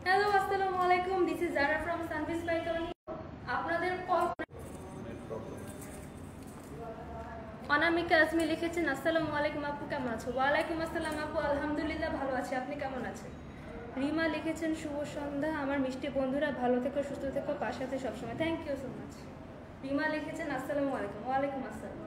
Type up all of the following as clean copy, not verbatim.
Hello, আসসালামু আলাইকুম। This is Zara from Sanvis by Tony. আপনাদের অনামিকা আজমি লিখেছেন, আসসালামু আলাইকুম আপু, কেমন আছো? ওয়ালাইকুম আসসালাম আপু, আলহামদুলিল্লাহ ভালো আছি, আপনি কেমন আছেন? রিমা লিখেছেন, শুভ সন্ধ্যা আমার মিষ্টি বন্ধুরা, ভালো থেকো, সুস্থ থেকো, পাশে আছে সবসময়। Thank you so much. Rima লিখেছেন, আসসালামু আলাইকুম। ওয়ালাইকুম আসসালাম।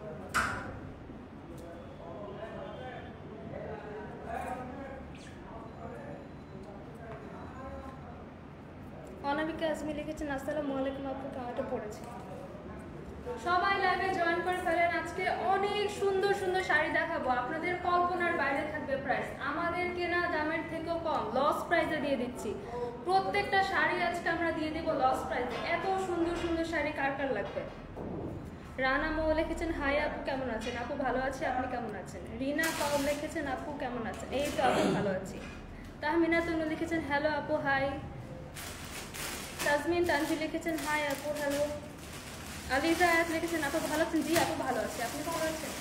অনামিকা আজমি লিখেছেন, আসসালামু আলাইকুম আপু, টমেটো পড়েছে। সবাই লাইভে জয়েন করে ফেলেন। আজকে অনেক সুন্দর সুন্দর শাড়ি দেখাবো, আপনাদের কল্পনার বাইরে থাকবে প্রাইস, আমাদের কেনা দামের থেকেও কম, লস প্রাইসে দিয়ে দিচ্ছি। প্রত্যেকটা শাড়ি আজকে আমরা দিয়ে দেবো লস প্রাইসে। এত সুন্দর সুন্দর শাড়ি কার কার লাগবে? রানা মৌ লিখেছেন, হাই আপু কেমন আছেন? আপু ভালো আছি, আপনি কেমন আছেন? রিনা পাওল লিখেছেন, আপু কেমন আছেন? এই তো আপু ভালো আছি। তাহমিনা তনু লিখেছেন, হ্যালো আপু, হাই। তাজমিন তানভি লিখেছেন, হাই আপু, হ্যালো। আলিজা আয়াত লিখেছেন, আপু ভালো আছেন? জি আপু ভালো আছি, আপনি ভালো আছেন?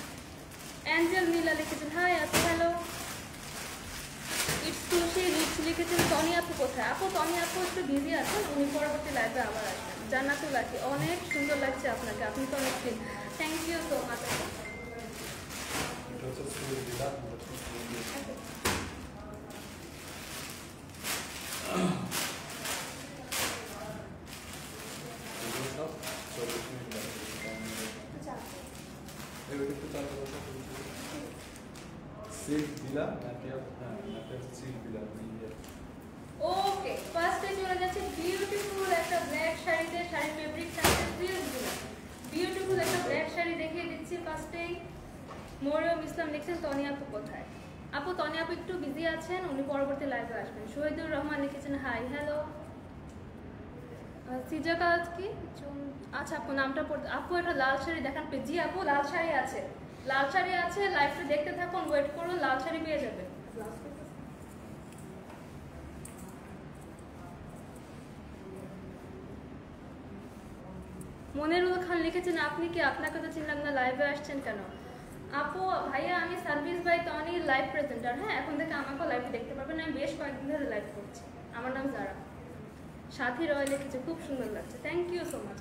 অ্যাঞ্জেল নীলা লিখেছেন, হাই আপু, হ্যালো। ইটস তুলসী রিচ লিখেছেন, টনি আপু কোথায়? আপু টনি আপু একটু বিজি আছেন, উনি পরবর্তী লাইভে আবার আসবেন। জান্নাতুল আখি, অনেক সুন্দর লাগছে আপনাকে, আপনি তো অনেক feel. Thank you so much. Okay, ফার্স্টে চলে যাচ্ছে বিউটিফুল একটা ব্ল্যাক শাড়িতে, শাড়ি ফেব্রিক থাকছে বিউটিফুল একটা ব্ল্যাক শাড়ি দেখিয়ে দিচ্ছি। ফার্স্টেই মরিয়ম ইসলাম লিখছেন, টনি আপু কোথায়? আপু টনি আপু একটু বিজি আছেন, উনি পরবর্তী লাইভে আসবেন। শহীদুর রহমান লিখেছেন, হাই হ্যালো। সিজা কাজ কি? আচ্ছা আপু নামটা পড়তে, আপু একটা লাল শাড়ি দেখান প্লিজ। জি আপু লাল শাড়ি আছে, লাল শাড়ি আছে, লাইভটা দেখতে থাকুন, ওয়েট করুন, লাল শাড়ি পেয়ে যাবেন। মনিরুল খান লিখেছেন, আপনি কি? আপনাকে তো চিনলাম না, লাইভে আসছেন কেন? আপু ভাইয়া আমি Sanvis by Tony live presenter, হ্যাঁ এখন থেকে আমাকেও লাইভে দেখতে পারবেন, আমি বেশ কয়েকদিন ধরে লাইভ করছি। আমার নাম জারা। সাথী রয় লিখেছে, খুব সুন্দর লাগছে, থ্যাংক ইউ সো মাচ।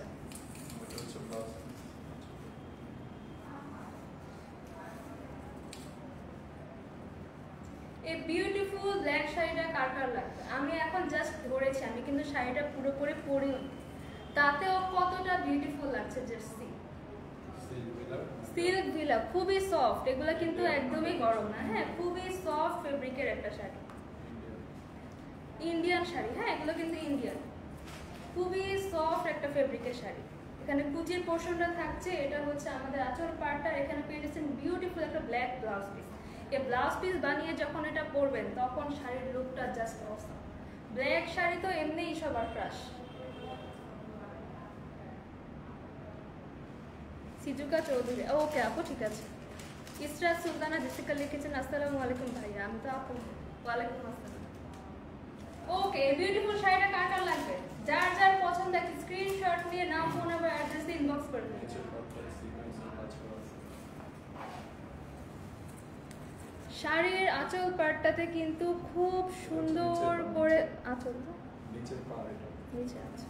এই বিউটিফুল ব্ল্যাক শাড়িটা কার কার লাগবে? আমি এখন জাস্ট ধরেছি, আমি কিন্তু শাড়িটা পুরোপুরি পরিও, তাতেও কতটা বিউটিফুল লাগছে। জার্সি সিল্ক ভিলা, খুবই সফট, এগুলো কিন্তু একদমই গরম না, হ্যাঁ খুবই সফট ফেব্রিকের একটা শাড়ি, ইন্ডিয়ান শাড়ি, হ্যাঁ এগুলো কিন্তু ইন্ডিয়ান, খুবই সফট একটা ফেব্রিকের শাড়ি। এখানে কুচির পোর্শনটা থাকছে, এটা হচ্ছে আমাদের আঁচল পার্টটা, এখানে পেয়ে যাচ্ছেন বিউটিফুল একটা ব্ল্যাক ব্লাউজ পিস। এই ব্লাউজ পিস বানিয়ে যখন এটা পরবেন তখন শাড়ির লুকটা জাস্ট অসাম। ব্ল্যাক শাড়ি তো এমনিই সবার ক্রাশ। সিজুকা চৌধুরী, ওকে আপু ঠিক আছে। ইসরাত সুলতানা জেসিকা লিখেছেন, আসসালামু আলাইকুম ভাইয়া, আমি তো আপু। ওয়ালাইকুম আসসালাম। ওকে, বিউটিফুল শাড়িটা কার কার লাগবে? যার যার পছন্দ আছে স্ক্রিনশট নিয়ে নাম, ফোন নাম্বার, অ্যাড্রেস দিয়ে ইনবক্স করবেন। শাড়ির আঁচল পাটটাতে কিন্তু খুব সুন্দর করে আঁচল নিচে আছে,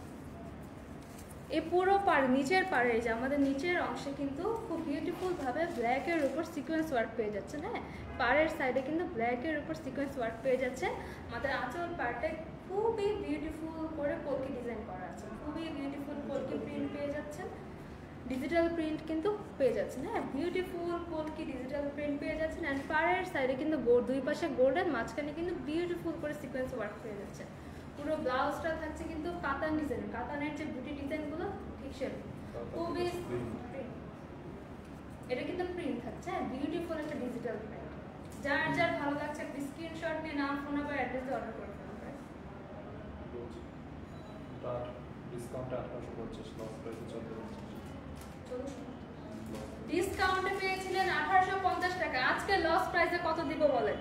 এই পুরো পাড় নিচের পাড়ে, যে আমাদের নিচের অংশে কিন্তু খুব বিউটিফুল ভাবে ব্ল্যাকের উপর সিকোয়েন্স ওয়ার্ক পেয়ে যাচ্ছে, হ্যাঁ পাড়ের সাইডে কিন্তু ব্ল্যাকের উপর সিকোয়েন্স ওয়ার্ক পেয়ে যাচ্ছে। আমাদের আঁচল পাড়ে খুবই বিউটিফুল করে কলকি ডিজাইন করা আছে, খুবই বিউটিফুল কলকি প্রিন্ট পেয়ে যাচ্ছেন, ডিজিটাল প্রিন্ট কিন্তু পেয়ে যাচ্ছেন, হ্যাঁ বিউটিফুল কলকি ডিজিটাল প্রিন্ট পেয়ে যাচ্ছেন। অ্যান্ড পাড়ের সাইডে কিন্তু দুই পাশে গোল্ডেন, মাঝখানে কিন্তু বিউটিফুল করে সিকোয়েন্স ওয়ার্ক পেয়ে যাচ্ছে। পুরো ব্লাউজটা থাকছে কিন্তু কাতান ডিজাইন, কাতানের যে বুটি ডিজাইনগুলো ঠিক সেরকম, খুবই এটা কিন্তু প্রিন্ট থাকছে, হ্যাঁ বিউটিফুল একটা ডিজিটাল প্রিন্ট। যার যার ভালো লাগছে একটা স্ক্রিনশট নিয়ে নাম, ফোন নাম্বার, অ্যাড্রেস দিয়ে অর্ডার করে ফেলুন। ডিসকাউন্টে পেয়েছিলেন 1850 টাকা, আজকে লস প্রাইসে কত দিব বলেন?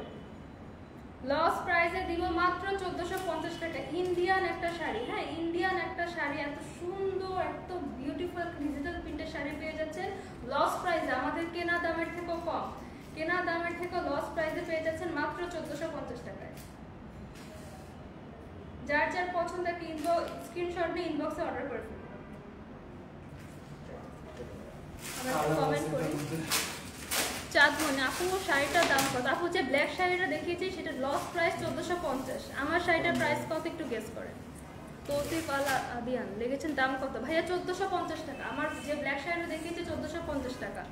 লস প্রাইসে দিব মাত্র 1450 টাকা। ইন্ডিয়ান একটা শাড়ি, হ্যাঁ ইন্ডিয়ান একটা শাড়ি, এত সুন্দর এত বিউটিফুল ডিজিটাল প্রিন্টের শাড়ি পেয়ে যাচ্ছেন লস প্রাইসে, আমাদের কেনা দামের থেকেও কম, কেনা দামের থেকে লস প্রাইসে পেয়ে যাচ্ছেন মাত্র 1450 টাকায়। যার যার পছন্দ স্ক্রিনশট নিয়ে ইনবক্সে অর্ডার করে ফেলুন। আমরা কমেন্ট করি। চাঁদমণি আপু শাড়িটার দাম কত? আপু যে ব্ল্যাক শাড়িটা দেখিয়েছি সেটা লস প্রাইস 1450। আমার শাড়িটার প্রাইস কত একটু গেস করেন। তৌসিফ আল আদিয়ান লিখেছেন দাম কত? ভাইয়া 1450 টাকা। আমার যে ব্ল্যাক শাড়িটা দেখিয়েছি 1450 টাকা।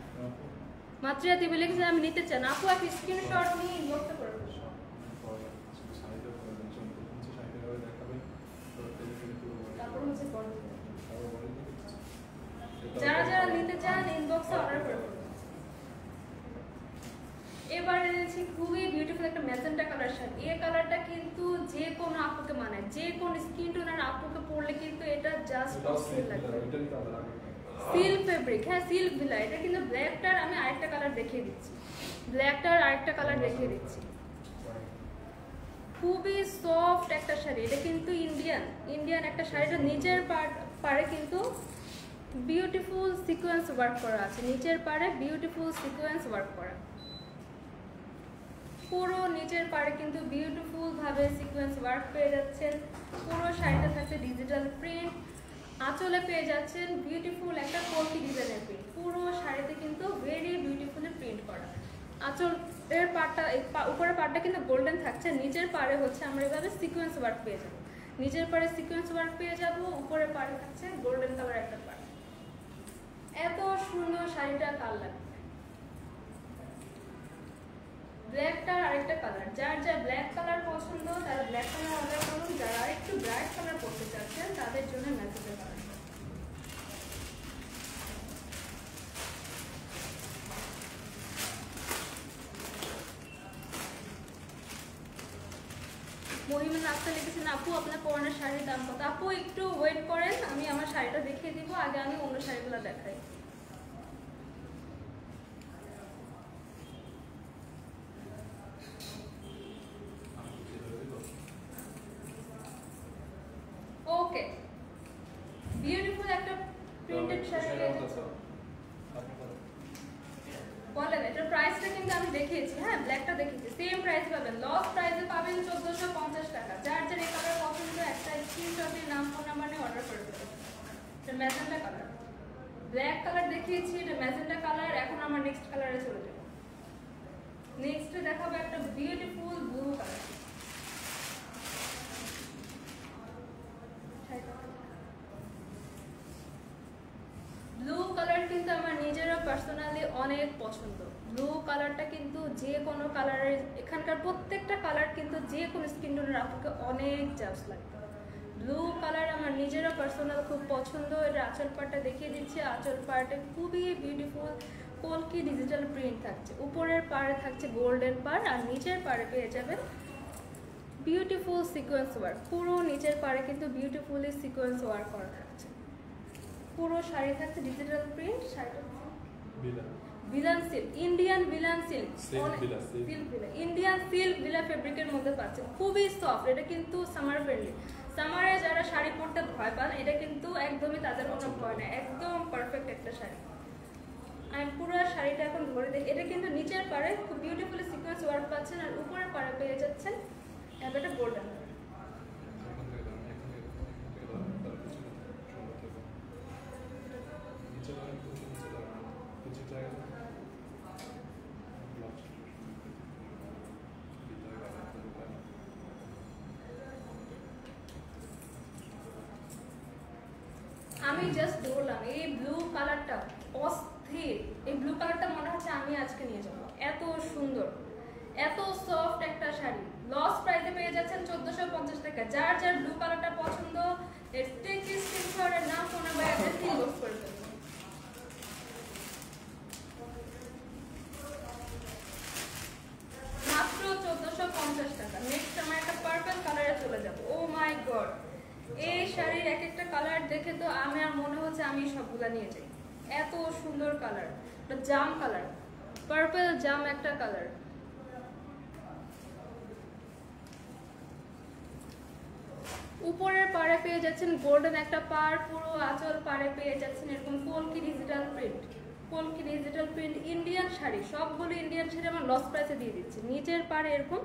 মাত্রিয়া দিবে লিখেছেন আমি নিতে চান। আপু এক স্ক্রিনশট নিয়ে ইনবক্সে করে দেবেন। যারা যারা নিতে চান ইনবক্সে অর্ডার করে দেবেন। এবার এনেছি খুবই বিউটিফুল একটা ম্যাজেন্টা কালার শাড়ি। এই কালারটা কিন্তু যে কোনো আপুকে মানায়, যে কোনো স্কিন টোনের আপুকে পরলে কিন্তু এটা জাস্ট অস্থির লাগবে। সিল্ক ফেব্রিক, হ্যাঁ সিল্ক ভিলা। এটা কিন্তু ব্ল্যাকটার আমি আরেকটা কালার দেখিয়ে দিচ্ছি, ব্ল্যাকটার আরেকটা কালার দেখিয়ে দিচ্ছি। খুবই সফট একটা শাড়ি। এটা কিন্তু ইন্ডিয়ান একটা শাড়িটা নিচের পাড়ে কিন্তু বিউটিফুল সিকোয়েন্স ওয়ার্ক করা আছে। নিচের পাড়ে বিউটিফুল সিকোয়েন্স ওয়ার্ক করা, পুরো নিচের পাড়ে কিন্তু বিউটিফুল ভাবে সিকোয়েন্স ওয়ার্ক পেয়ে যাচ্ছেন। পুরো শাড়িটা থাকছে ডিজিটাল প্রিন্ট। আঁচলে পেয়ে যাচ্ছেন বিউটিফুল একটা কলকি ডিজাইনের প্রিন্ট। পুরো শাড়িতে কিন্তু ভেরি বিউটিফুলি প্রিন্ট করা। আঁচলের পাড়টা উপরের পাড়টা কিন্তু গোল্ডেন থাকছে, নিচের পাড়ে হচ্ছে আমরা এভাবে সিকোয়েন্স ওয়ার্ক পেয়ে যাবো। নিচের পাড়ে সিকোয়েন্স ওয়ার্ক পেয়ে যাবো, উপরের পাড়ে থাকছে গোল্ডেন কালার একটা পাড়। এত সুন্দর শাড়িটা কার লাগবে। ব্ল্যাকটার আরেকটা কালার, যার যা ব্ল্যাক কালার পছন্দ তারা ব্ল্যাক কালার অর্ডার করুন। যারা একটু ব্রাইট কালার পরতে চাচ্ছেন তাদের জন্য ম্যাজেন্টা কালার। মহিমা আক্তার লিখেছেন আপু আপনার পরনের শাড়ির দাম কত? আপু একটু ওয়েট করেন, আমি আমার শাড়িটা দেখিয়ে দিব, আগে আমি অন্য শাড়িগুলো দেখাই। ওকে, বিউটিফুল একটা প্রিন্টেড শাড়ি বলেন। এটার প্রাইসটা কিন্তু আমি দেখিয়েছি, হ্যাঁ ব্ল্যাকটা দেখিয়েছি, সেম প্রাইস পাবেন, লস প্রাইসে পাবেন 1450 টাকা। যার যার এই কালার পছন্দ একটা স্ক্রিনশটের নাম ফোন নাম্বার নিয়ে অর্ডার করে দেবেন। এটা ম্যাজেন্টা কালার, ব্ল্যাক কালার দেখিয়েছি, এটা ম্যাজেন্টা কালার। এখন আমার নেক্সট কালারে চলে যাব। নেক্সটে দেখাবো একটা beautiful blue colour. Blue colour কিন্তু আমার নিজেরও পার্সোনালি অনেক পছন্দ। ব্লু কালারটা কিন্তু যে কোনো কালারের, এখানকার প্রত্যেকটা কালার কিন্তু যে কোনো স্কিন টোনের আপুকে অনেক জাস্ট লাগবে। ব্লু কালার আমার নিজেরও পার্সোনাল খুব পছন্দ। এটা আঁচল পাড়টা দেখিয়ে দিচ্ছি। আঁচল পাড়টা খুবই বিউটিফুল কলকি ডিজিটাল প্রিন্ট থাকছে। উপরের পাড়ে থাকছে গোল্ডেন পাড়, আর নিচের পাড়ে পেয়ে যাবেন বিউটিফুল সিকোয়েন্স ওয়ার্ক। পুরো নিচের পাড়ে কিন্তু বিউটিফুলি সিকোয়েন্স ওয়ার্ক করা থাকছে। পুরো শাড়ি থাকছে ডিজিটাল প্রিন্ট। শাড়িটা ভিলান সিল্ক, ইন্ডিয়ান ভিলান সিল্ক, ইন্ডিয়ান সিল্ক ভিলা ফেব্রিকের মধ্যে পাচ্ছেন। খুবই সফট। এটা কিন্তু সামার ফ্রেন্ডলি। সামারে যারা শাড়ি পরতে ভয় পান এটা কিন্তু একদমই তাদের কোনো ভয় না, একদম পারফেক্ট একটা শাড়ি। আমি পুরো শাড়িটা এখন ধরে দেখি। এটা কিন্তু নিচের পাড়ে খুব বিউটিফুলি সিকোয়েন্স ওয়ার্ক পাচ্ছেন, আর উপরের পাড়ে পেয়ে যাচ্ছেন একটা গোল্ডেন। আমি জাস্ট বললাম এই ব্লু কালারটা অস্থির। এই ব্লু কালারটা মনে হচ্ছে আমি আজকে নিয়ে যাবো, এত সুন্দর এত সফট একটা শাড়ি। লস প্রাইসে পেয়ে যাচ্ছেন 1450 টাকা। যার যার ব্লু কালারটা পছন্দ স্ক্রিনশটের নাম ফোন নাম্বার অ্যাড্রেস ইনবক্স করে দেবেন। মাত্র 1450 টাকা। নেক্সট আমার একটা পার্পল কালারে চলে যাব। ও মাই গড, এই শাড়ির এক একটা কালার দেখে তো আমি আর মনে হচ্ছে আমি সবগুলা নিয়ে যাই। এত সুন্দর কালার, জাম কালার, পার্পল জাম একটা কালার। উপরের পাড়ে পেয়ে যাচ্ছেন গোল্ডেন একটা পাড়, পুরো আঁচল পাড়ে পেয়ে যাচ্ছেন এরকম কলকি ডিজিটাল প্রিন্ট। কলকি ডিজিটাল প্রিন্ট ইন্ডিয়ান শাড়ি, সবগুলো ইন্ডিয়ান শাড়ি আমার লস প্রাইসে দিয়ে দিচ্ছি। নিচের পাড়ে এরকম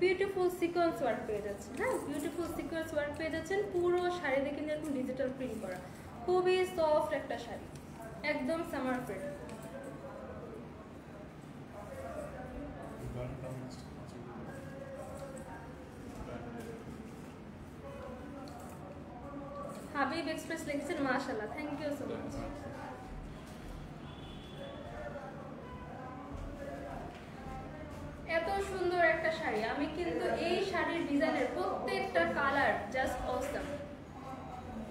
বিউটিফুল সিকোয়েন্স ওয়ার্ক পেয়ে যাচ্ছেন। হ্যাঁ, বিউটিফুল সিকোয়েন্স ওয়ার্ক পেয়ে যাচ্ছেন। পুরো শাড়িতে কিন্তু এরকম ডিজিটাল প্রিন্ট করা, খুবই সফট একটা শাড়ি, একদম সামার ফ্রেন্ড। হাবিব এক্সপ্রেস লিখেছেন মাশাআল্লাহ, থ্যাংক ইউ সো মাচ। এত সুন্দর একটা শাড়ি, আমি কিন্তু এই শাড়ির ডিজাইনের প্রত্যেকটা কালার জাস্ট অসাম।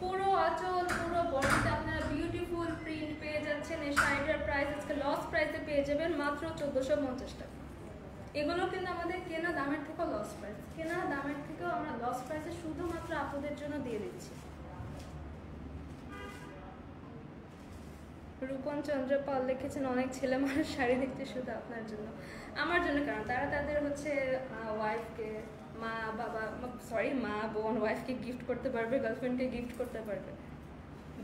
পুরো আঁচল পুরো বডিতে আপনারা বিউটিফুল প্রিন্ট পেয়ে যাচ্ছেন। এই শাড়িটার প্রাইস আজকে লস প্রাইসে পেয়ে যাবেন মাত্র 1450 টাকা। এগুলো কিন্তু আমাদের কেনা দামের থেকেও লস প্রাইস, কেনা দামের থেকেও আমরা লস প্রাইসে শুধুমাত্র আপনাদের জন্য দিয়ে দিচ্ছি। রূপন চন্দ্র পাল লিখেছেন অনেক ছেলে মানুষ শাড়ি দেখছে শুধু আপনার জন্য। আমার জন্য কারণ তারা তাদের হচ্ছে ওয়াইফকে, মা বাবা সরি মা বোন ওয়াইফকে গিফট করতে পারবে, গার্লফ্রেন্ডকে গিফট করতে পারবে।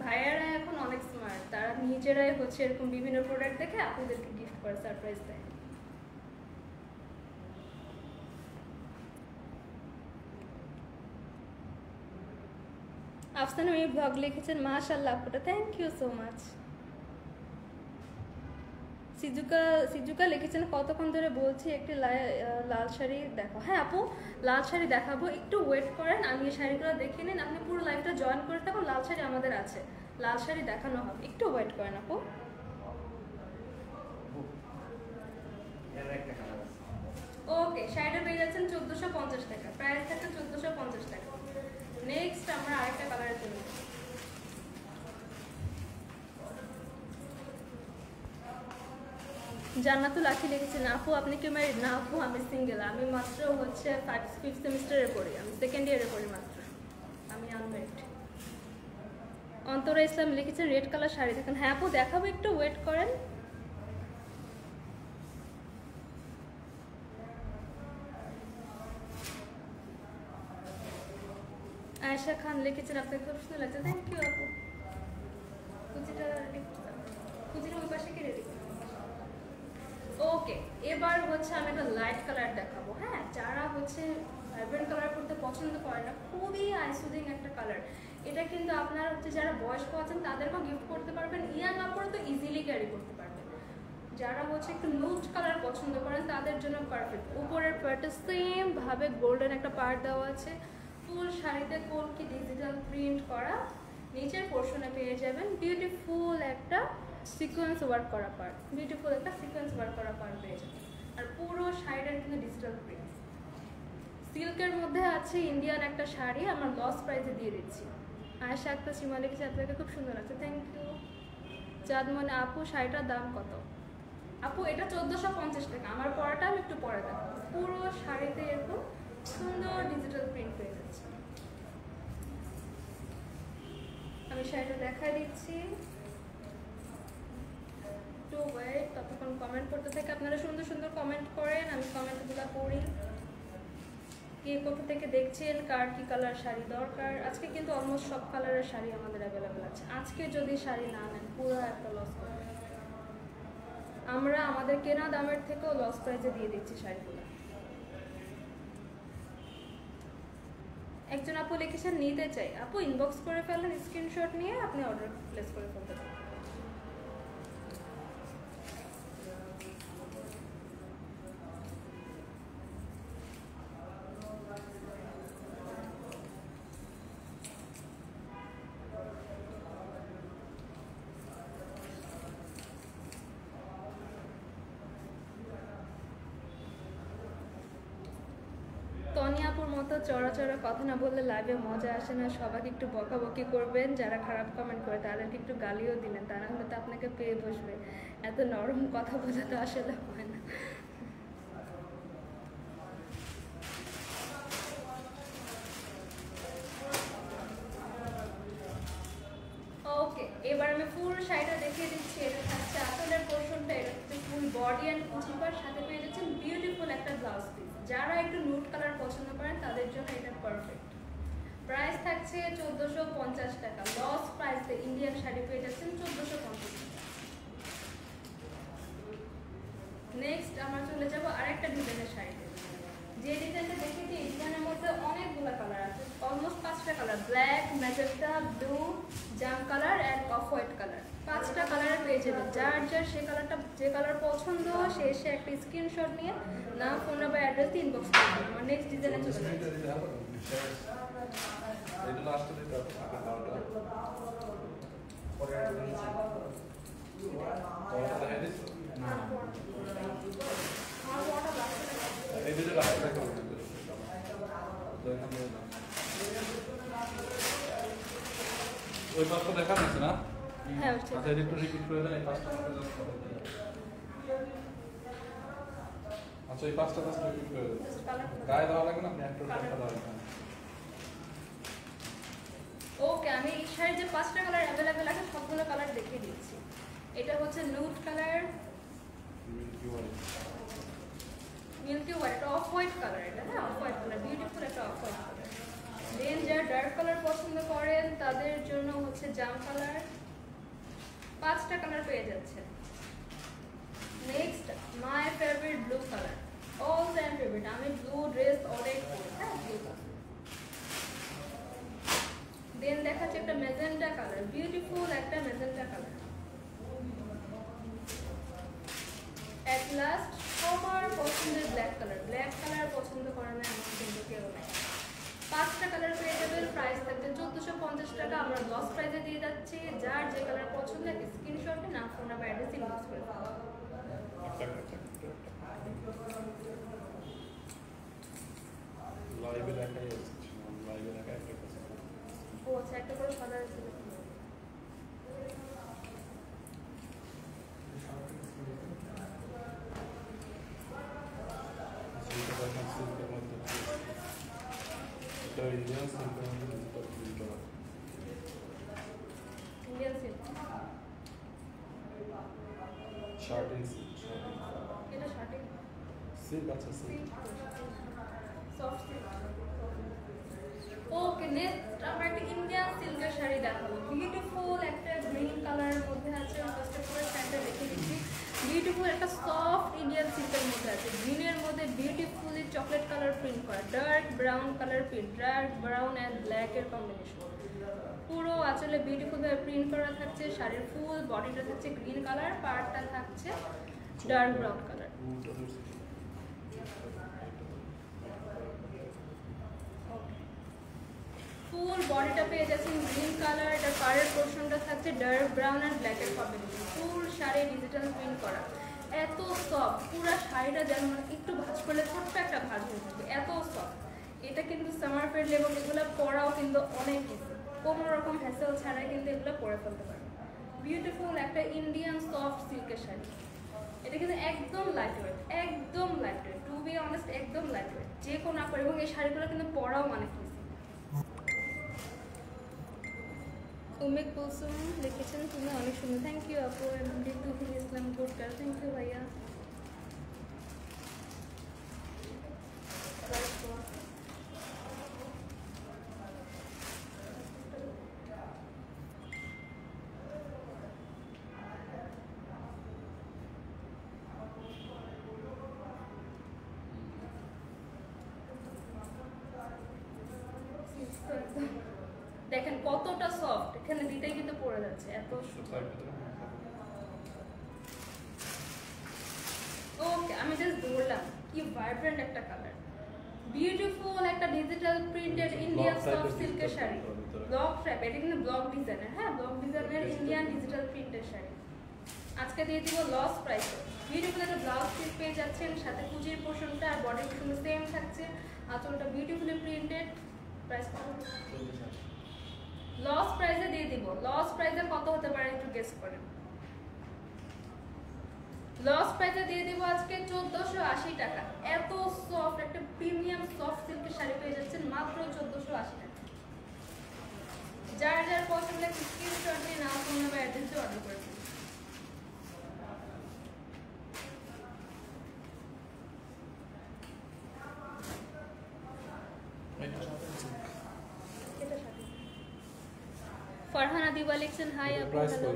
ভাইয়ারা এখন অনেক স্মার্ট, তারা নিজেরাই হচ্ছে এরকম বিভিন্ন প্রোডাক্ট দেখে আপনাদেরকে গিফট করে, সারপ্রাইজ দেয়। আফসানা এই ব্লগ লিখেছেন মাশাআল্লাহ আপুটা, thank you so much. Shizuka লিখেছেন কতক্ষণ ধরে বলছি একটি লাল শাড়ি দেখো। হ্যাঁ আপু, লাল শাড়ি দেখাবো, একটু ওয়েট করেন, আমি এই শাড়িগুলো দেখে নিন, আপনি পুরো লাইফটা জয়েন করে থাকুন। লাল শাড়ি আমাদের আছে, লাল শাড়ি দেখানো হবে, একটু ওয়েট করেন আপু। ওকে, শাড়িটা পেয়ে যাচ্ছেন 1450 টাকা, প্রাইস থাকছে 1450 টাকা। নেক্সট আমরা আরেকটা কালারে চলে যাবো। জান্নাতুল আখি লিখেছেন আপু আপনি কি ম্যারিড? না আপু, আমি সিঙ্গেল, আমি মাত্র হচ্ছে 5th সেমিস্টারে পড়ি, আমি সেকেন্ড ইয়ারে পড়ি মাত্র, আমি আনম্যারিড। অন্তরা ইসলাম লিখেছেন রেড কালার শাড়ি দেখেন। হ্যাঁ আপু দেখাবো, একটু ওয়েট করেন। আয়েশা খান লিখেছেন আপনাকে খুব সুন্দর লাগছে, থ্যাংক ইউ আপু। কুচিটা ওই পাশে কি রেডি? ওকে, এবার হচ্ছে আমি একটা লাইট কালার দেখাবো। হ্যাঁ, যারা হচ্ছে ভাইব্রেন্ট কালার পরতে পছন্দ করে না, খুবই আইসুদিং একটা কালার। এটা কিন্তু আপনারা হচ্ছে যারা বয়স্ক আছেন তাদেরকেও গিফট করতে পারবেন, ইয়াং আপুরা তো ইজিলি ক্যারি করতে পারবেন। যারা হচ্ছে একটু নুড কালার পছন্দ করেন তাদের জন্য পারফেক্ট। উপরের পার্টে সেম ভাবে গোল্ডেন একটা পার্ট দেওয়া আছে, ফুল শাড়িতে কলকি ডিজিটাল প্রিন্ট করা, নিচের পোর্শনে পেয়ে যাবেন বিউটিফুল একটা সিকোয়েন্স ওয়ার্ক করা পার্ট, বিউটিফুল একটা সিকোয়েন্স ওয়ার্ক করা পার্ট পেয়ে যাবেন। আর পুরো শাড়িটার কিন্তু ডিজিটাল প্রিন্ট, সিল্কের মধ্যে আছে ইন্ডিয়ান একটা শাড়ি, আমার লস প্রাইসে দিয়ে দিচ্ছি। আয়েশা আক্তার সীমা লিখেছে আপনাকে খুব সুন্দর আছে, থ্যাংক ইউ। চাঁদমনে আপু শাড়িটার দাম কত? আপু এটা 1450 টাকা, আমার পরাটা আমি একটু পরে দেখাবো। পুরো শাড়িতে এরকম সুন্দর ডিজিটাল প্রিন্ট পেয়ে যাচ্ছে। আমি শাড়িটা দেখাই দিচ্ছি, টু ওয়েট, ততক্ষণ কমেন্ট করতে থাকে। আপনারা সুন্দর সুন্দর কমেন্ট করেন, আমি কমেন্টগুলো পড়ি। কে কোথা থেকে দেখছেন, কার কি কালার শাড়ি দরকার। আজকে কিন্তু অলমোস্ট সব কালারের শাড়ি আমাদের অ্যাভেলেবেল আছে। আজকে যদি শাড়ি না নেন পুরো একটা লস করবে। আমরা আমাদের কেনা দামের থেকেও লস প্রাইসে দিয়ে দিচ্ছি শাড়িগুলো। একজন আপু লিখেছেন নিতে চাই, আপু ইনবক্স করে ফেলেন, স্ক্রিনশট নিয়ে আপনি অর্ডার প্লেস করে ফেলতে পারেন। তনিয়াপুর মতো চড়া চড়া কথা না বললে লাইভে মজা আসে না। সবাইকে একটু বকাবকি করবেন, যারা খারাপ কমেন্ট করে তাদেরকে একটু গালিও দিলেন, তারা হয়তো আপনাকে পেয়ে বসবে। এত নরম কথা বোঝা তো আসলে হয় না। ওকে, এবার আমি ফুল শাড়িটা দেখিয়ে দিচ্ছি। এটা থাকছে আঁচলের পোর্শনটা, এটা হচ্ছে ফুল বডি অ্যান্ড কুচিপার সাথে পেয়ে যাচ্ছেন বিউটিফুল একটা ব্লাউজ পিস। যারা একটু নুড কালার পছন্দ করেন তাদের জন্য এটা পারফেক্ট। প্রাইস থাকছে 1450 টাকা, লস প্রাইসে ইন্ডিয়ান শাড়ি পেয়ে যাচ্ছেন 1450 টাকা। নেক্সট আমরা চলে যাব আরেকটা ডিজাইনের শাড়িতে, যে ডিজাইনটা দেখেছি এই ডিজাইনের মধ্যে অনেকগুলো কালার আছে, অলমোস্ট 5টা colour, black, magenta, blue, jam colour and off white colour. 5টা কালারে পেয়ে যাবে। যার যার সে কালারটা, যে কালার পছন্দ সে এসে একটা স্ক্রিনশট নিয়ে নাম, ফোন নাম্বার, অ্যাড্রেস দিয়ে ইনবক্স করবে। আমার নেক্সট ডিজাইনে চলে যাবে। এটা লাস্টে দিতে হবে কালারটা পরে আর দিচ্ছি তো দেখাই দিছো না আমার ওটা লাস্টে এই দিকে লাস্টে দেখা হবে তো এখানে ওই পাশটা দেখা যাচ্ছে না? হ্যাঁ আচ্ছা এটা একটু রিপিট করে দেন এই পাশটা আমাকে জাস্ট করে দেন। আচ্ছা এই পাশটা জাস্ট রিপিট করে দেন। গায়ে দেওয়া লাগবে না, আপনি একটা দেওয়া লাগবে। ওকে, আমি এই শাড়ির যে 5টা কালার অ্যাভেলেবেল আছে সবগুলো কালার দেখিয়ে দিচ্ছি। এটা হচ্ছে নুড কালার, মিল্কি হোয়াইট, এটা অফ হোয়াইট কালার, এটা হ্যাঁ অফ হোয়াইট কালার, বিউটিফুল একটা অফ হোয়াইট কালার। দেন যারা ডার্ক কালার পছন্দ করেন তাদের জন্য হচ্ছে জাম কালার, 5টা কালার পেয়ে যাচ্ছে। Next my favourite blue colour, all time favourite, আমি ব্লু ড্রেস অনেক পরি, হ্যাঁ ব্লু কালার। দেন দেখাচ্ছে একটা ম্যাজেন্টা কালার, বিউটিফুল একটা ম্যাজেন্টা কালার। এট লাস্ট সবার পছন্দের ব্ল্যাক কালার, ব্ল্যাক কালার পছন্দ করে না এমন কিন্তু কেউ নাই। 5টা কালার পেয়ে যাবেন, প্রাইস থাকছে 1450 টাকা। আমরা লস প্রাইসে দিয়ে যাচ্ছি। যার যে কালার পছন্দ একটা স্ক্রিনশটে নাম, ফোন নাম্বার, অ্যাড্রেস ইনবক্স করে দেবেন। লাইভে দেখাই আছে, লাইভে দেখা একটা কথা। ও আচ্ছা, একটা করে সাদা আছে। ইন্ডিয়ান সিল্কের মধ্যে ডিজিটাল প্রিন্ট করা। ইন্ডিয়ান সিল্ক, শার্টিং সিল্ক, এটা শার্টিং সিল্ক আছে silk. Soft silk. Okay, next আমরা একটা ইন্ডিয়ান সিল্কের শাড়ি দেখাবো। বিউটিফুল একটা গ্রিন কালারের মধ্যে আছে, ফার্স্ট অফ অল শাড়িটা দেখে দিচ্ছি। বিউটিফুল একটা সফট ইন্ডিয়ান সিল্কের মধ্যে আছে, গ্রিনের মধ্যে বিউটিফুলি চকলেট কালার প্রিন্ট করা, dark brown colour print, dark brown and black এর কম্বিনেশন। পুরো আঁচলে বিউটিফুল ভাবে প্রিন্ট করা থাকছে। শাড়ির ফুল বডিটা থাকছে গ্রিন কালার, পার্টটা থাকছে ডার্ক ব্রাউন কালার। ফুল বডিটা পেয়ে যাচ্ছেন গ্রিন কালার, এটা পাড়ের পোর্শনটা থাকছে ডার্ক ব্রাউন আর ব্ল্যাক এর কম্বিনেশন। ফুল শাড়ি ডিজিটাল প্রিন্ট করা, এত সফট, পুরো শাড়িটা যেন একটু ভাঁজ করলে ছোট্ট একটা ভাঁজ হয়ে যাবে, এত সফট। এটা কিন্তু সামার ফ্রেন্ডলি এবং এগুলো পরাও কিন্তু অনেক ইজি, কোনো রকম হ্যাসেল ছাড়াই কিন্তু এগুলো পরে ফেলতে পারে। বিউটিফুল একটা ইন্ডিয়ান সফট সিল্কের শাড়ি, এটা কিন্তু একদম লাইট ওয়েট, একদম light weight, to be honest একদম লাইট ওয়েট, যে কোনো আপর। এবং এই শাড়িগুলো কিন্তু পরাও অনেক ইজি। উমেক কুলসুম লিখেছেন তুমি অনেক সুন্দর, থ্যাংক ইউ আপু। তুহিন ইসলাম গুডকার, থ্যাংক ইউ ভাইয়া। দেখেন কতটা সফট, এখানে দিতেই কিন্তু পড়ে যাচ্ছে, এত সুন্দর। ওকে, আমি জাস্ট বললাম কি ভাইব্রেন্ট একটা কালার, বিউটিফুল একটা ডিজিটাল প্রিন্টেড ইন্ডিয়ান সফট সিল্কের শাড়ি, ব্লক ট্র্যাপ, এটা কিন্তু ব্লক ডিজাইনের, হ্যাঁ ব্লক ডিজাইনের ইন্ডিয়ান ডিজিটাল প্রিন্টের শাড়ি। আজকে দিয়ে দিব লস প্রাইসে। বিউটিফুল একটা ব্লাউজ পিস পেয়ে যাচ্ছেন, সাথে কুচির পোর্শনটা আর বডি পোর্শন সেম থাকছে, আঁচলটা বিউটিফুলি প্রিন্টেড। প্রাইস কত? লস প্রাইসে দিয়ে দিব। লস প্রাইসে কত হতে পারে একটু গেস করেন। লস প্রাইসে দিয়ে দিব আজকে 1480 টাকা। এত সফট একটা প্রিমিয়াম সফট সিল্কের শাড়ি পেয়ে যাচ্ছেন মাত্র 1480 টাকা। যার যার পছন্দ স্ক্রিনশট নিয়ে নাও, ফোন নাম্বার, অ্যাড্রেসে অর্ডার করে দিন। ফারহানা দিবা লিখছেন হাই আপু, হ্যালো।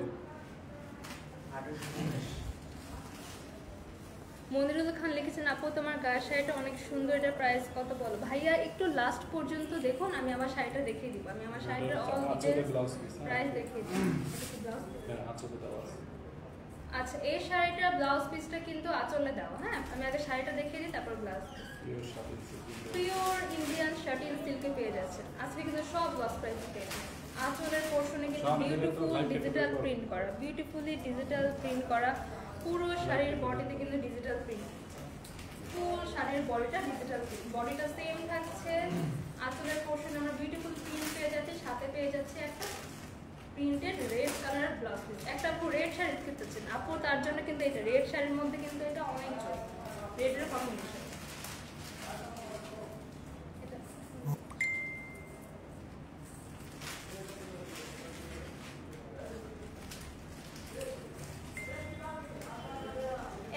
মনিরুল খান লিখেছেন আপু তোমার গায়ের শাড়িটা অনেক সুন্দর, এটার প্রাইস কত বলো? ভাইয়া একটু লাস্ট পর্যন্ত দেখুন, আমি আমার শাড়িটা দেখিয়ে দিব। আমি আমার শাড়িটার অল ডিটেইলস প্রাইস দেখিয়ে দিব। আচ্ছা, এই শাড়িটার ব্লাউজ পিসটা কিন্তু আঁচলে দাও। হ্যাঁ, আমি আগে শাড়িটা দেখিয়ে দিই, তারপর ব্লাউজ পিওর ইন্ডিয়ান শাটিন সিল্কে পেয়ে যাচ্ছেন। আজকে কিন্তু সব ব্লাউজ প্রাইস পেয়ে যাচ্ছেন। আঁচলের পোর্শনে কিন্তু বিউটিফুল ডিজিটাল প্রিন্ট করা, বিউটিফুলি ডিজিটাল প্রিন্ট করা। পুরো শাড়ির বডিতে কিন্তু ডিজিটাল প্রিন্ট, ফুল শাড়ির বডিটা ডিজিটাল প্রিন্ট, বডিটা সেম থাকছে। আঁচলের পোর্শনে আমরা বিউটিফুল প্রিন্ট পেয়ে যাচ্ছি, সাথে পেয়ে যাচ্ছি একটা printed red colour blouse piece. একটা আপু রেড শাড়ি কিনতেছেন আপু, তার জন্য কিন্তু এটা রেড শাড়ির মধ্যে কিন্তু এটা অনেক চয়েস, রেডের কম্বিনেশন।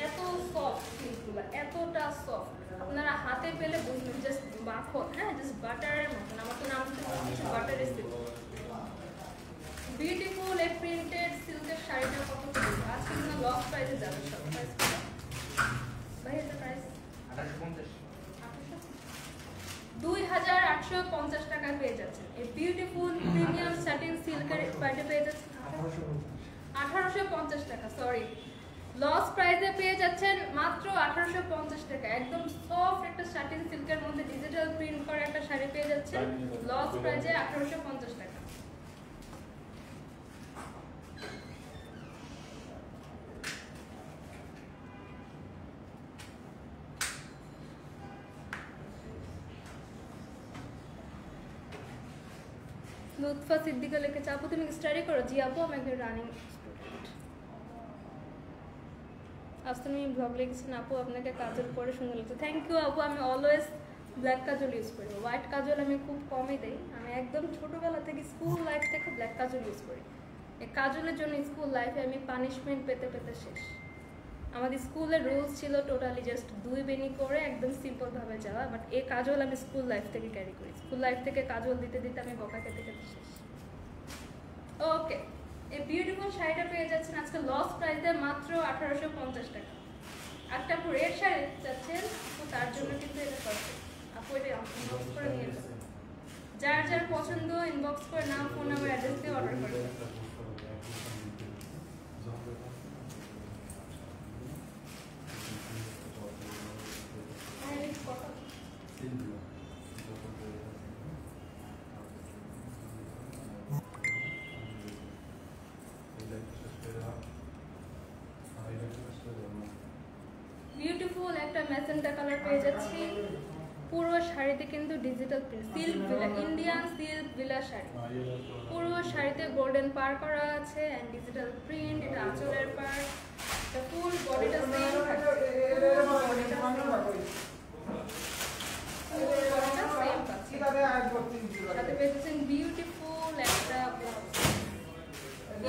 এত সফট সিল্কগুলো, এতটা সফট, আপনারা হাতে পেলে বুঝবেন জাস্ট মাখন। হ্যাঁ, জাস্ট বাটারের মতন। আমার তো নাম হচ্ছে বাটারের সিল্ক। বিউটিফুল এই প্রিন্টেড সিল্কের শাড়িটা কত করে? আজকে কিন্তু লস প্রাইসে যাবে সব। প্রাইস ভাই, এটা প্রাইস 2850 টাকায় পেয়ে যাচ্ছেন। এই বিউটিফুল প্রিমিয়াম স্যাটিন সিল্কের শাড়িটা পেয়ে যাচ্ছেন 1850 টাকা। সরি, লস প্রাইসে পেয়ে যাচ্ছেন মাত্র 1850 টাকা। একদম সফট একটা স্যাটিন সিল্কের মধ্যে ডিজিটাল প্রিন্ট করা একটা শাড়ি পেয়ে যাচ্ছেন লস প্রাইসে 1850 টাকা। লুৎফা সিদ্দিকা লিখেছে আপু তুমি স্টাডি করো? জি আপু, আমি একজন রানিং স্টুডেন্ট। আজ তুমি ব্লগ লিখেছেন আপু আপনাকে কাজল পরে সুন্দর লাগছে। থ্যাংক ইউ আপু। আমি অলওয়েজ ব্ল্যাক কাজল ইউজ করি, হোয়াইট কাজল আমি খুব কমই দিই। আমি একদম ছোটোবেলা থেকে স্কুল লাইফ থেকে ব্ল্যাক কাজল ইউজ করি। এই কাজলের জন্য স্কুল লাইফে আমি পানিশমেন্ট পেতে পেতে শেষ। আমাদের স্কুলের রুলস ছিল টোটালি জাস্ট 2 বেনি করে একদম সিম্পলভাবে যাওয়া, বাট এই কাজল আমি স্কুল লাইফ থেকে ক্যারি করি। স্কুল লাইফ থেকে কাজল দিতে দিতে আমি বকা খেতে খেতে শেষ। ওকে, এই বিউটিফুল শাড়িটা পেয়ে যাচ্ছেন আজকে লস প্রাইসে মাত্র 1850 টাকা। একটা আপু রেড শাড়ি চাচ্ছেন, তো তার জন্য কিন্তু এটা পারফেক্ট। আপু এটা ইনবক্স করে নিয়ে যাবেন। যার যার পছন্দ ইনবক্স করে নাম, ফোন নাম্বার, অ্যাড্রেস দিয়ে অর্ডার করে দেবেন। বিউটিফুল একটা ম্যাজেন্টা কালার পেয়ে যাচ্ছি। পুরো শাড়িতে কিন্তু digital print, silk villa, Indian silk villa sari. পুরো শাড়িতে গোল্ডেন পার করা আছে এন্ড ডিজিটাল প্রিন্ট। এটা আঁচলের পার, এটা ফুল বডিটা সেম থাকছে। সাথে পেয়েছেন বিউটিফুল একটা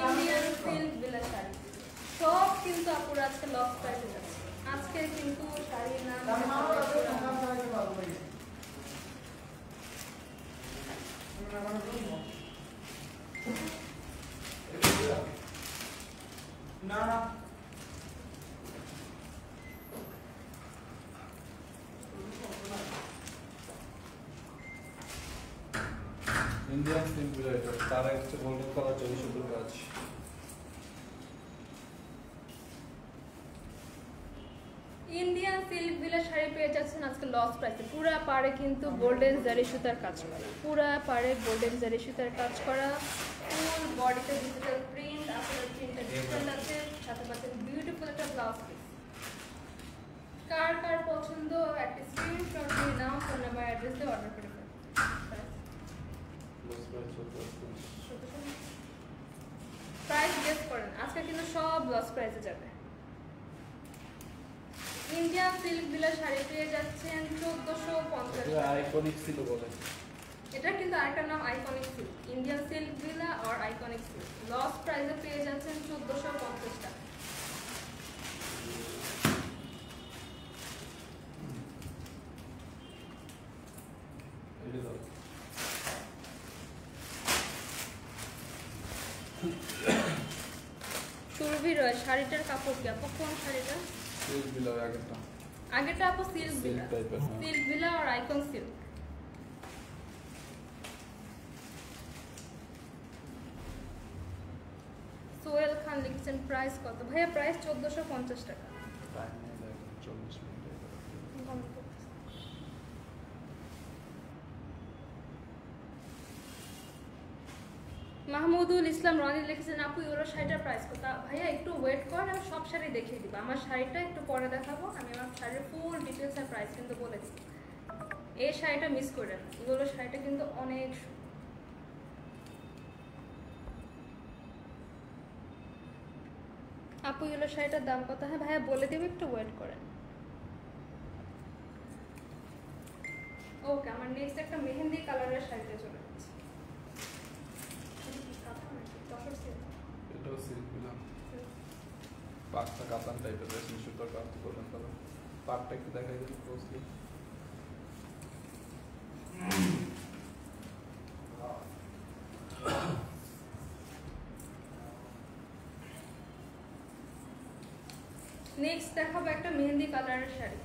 ইন্ডিয়ান সিল্ক ভিলা শাড়ি। সব কিন্তু আপুরা আজকে লস প্রাইসে যাচ্ছে। আজকে কিন্তু শাড়ির নাম না না ইন্ডিয়ান সিম্পল এটা তারা হচ্ছে গোল্ডেন কালার জরি সুতোর কাজ। ইন্ডিয়ান সিল্ক ভিলা শাড়ি পেয়ে যাচ্ছেন আজকে লস প্রাইসে। পুরা পাড়ে কিন্তু গোল্ডেন জারি সুতার কাজ করা, পুরা পাড়ে গোল্ডেন জারি সুতার কাজ করা। ফুল বডিতে ডিজিটাল প্রিন্ট, আপনার প্রিন্টটা ডিজিটাল আছে, সাথে পাচ্ছেন বিউটিফুল একটা ব্লাউজ পিস। কার কার পছন্দ একটা স্ক্রিনশট নিয়ে নাও, ফোন নাম্বার, অ্যাড্রেস দিয়ে অর্ডার করে ফেলুন। প্রাইস গেস করেন, আজকে কিন্তু সব লস প্রাইসে যাবে। ইন্ডিয়ান সিল্ক ভিলা শাড়ি পেয়ে যাচ্ছেন 1450 টাকা। আইকনিক ছিল বলে এটা কিন্তু আরেকটা নাম আইকনিক সিল্ক, ইন্ডিয়ান সিল্ক ভিলা আর আইকনিক সিল্ক। লস প্রাইসে পেয়ে যাচ্ছেন 1450 টাকা। সুরভি রয় শাড়িটার কাপড় কি আপু? কোন শাড়িটা? সিল্ক বিলা আগেরটা আপু সিল্ক ভিলা, সিল্ক ভিলা আর আইকন সিল্ক। সোহেল খান লিখছেন প্রাইস কত? ভাইয়া প্রাইস 1450 টাকা। টাইম নেই দেখো 40 মিনিট। মাহমুদুল ইসলাম রনি লিখেছেন আপু ইউরো শাড়িটার প্রাইস কত? ভাইয়া একটু ওয়েট কর, আমি সব শাড়ি দেখিয়ে দিব। আমার শাড়িটা একটু পরে দেখাবো, আমি আমার শাড়ির ফুল ডিটেলস আর প্রাইস কিন্তু বলে দিব। এই শাড়িটা মিস করে না, ইউরো শাড়িটা কিন্তু অনেক আপু ইউরো শাড়িটার দাম কত? হ্যাঁ ভাইয়া বলে দেবো, একটু ওয়েট করেন। ওকে, আমার নেক্সট একটা মেহেন্দি কালারের শাড়িতে চলে যাচ্ছে। এটাও সিল্ক বিলা, পাটটা কাতান টাইপের, রেশমি সুতার কাজ গোল্ডেন কালার। পাটটা একটু দেখাই দিন ক্লোজলি। নেক্সট দেখাবো একটা মেহেন্দি কালারের শাড়ি।